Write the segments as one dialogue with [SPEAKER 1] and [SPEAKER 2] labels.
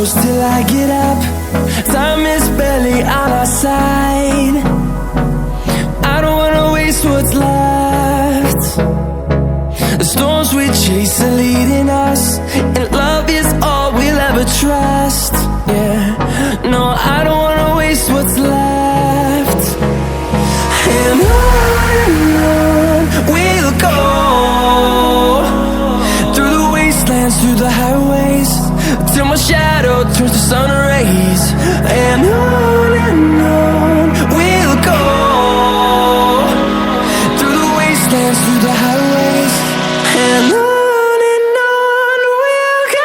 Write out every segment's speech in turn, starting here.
[SPEAKER 1] close till I get up. Time is barely on our side. I don't wanna waste what's left. The storms we chase are leading us, and love is all we'll ever trust. Yeah, no, I don't wanna waste what's left. And on we'll go, through the wastelands, through the highways, till my shadow turns to sun rays. And on we'll go, through the wastelands, through the highways, and on we'll go.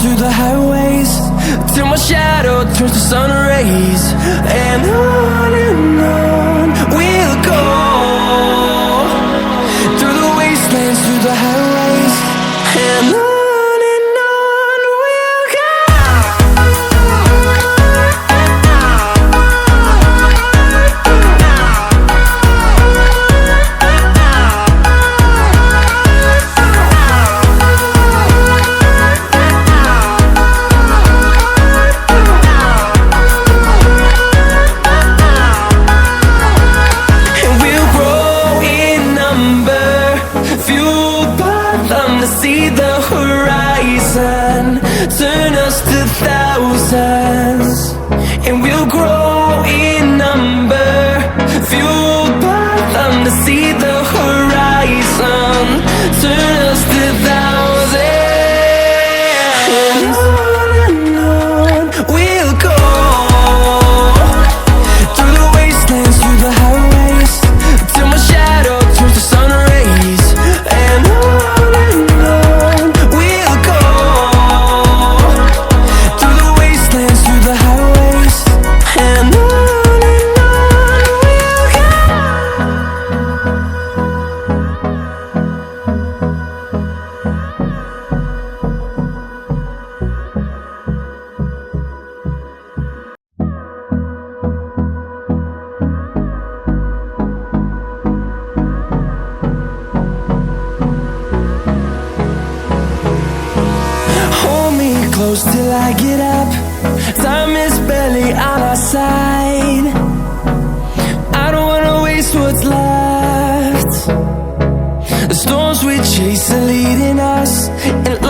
[SPEAKER 1] Through the highways, till my shadow turns to sun rays. And on we'll go, through the wastelands, through the highways, and on we'll go. See the horizon, turn us to thousands, and we'll grow in number, fueled by them. To see the horizon, turn us to thousands, and on we'll go, through the wastelands, through the highways, till my shadow turns to sun rays. And on close till I get up. Time is barely on our side. I don't wanna waste what's left. The storms we chase are leading us, and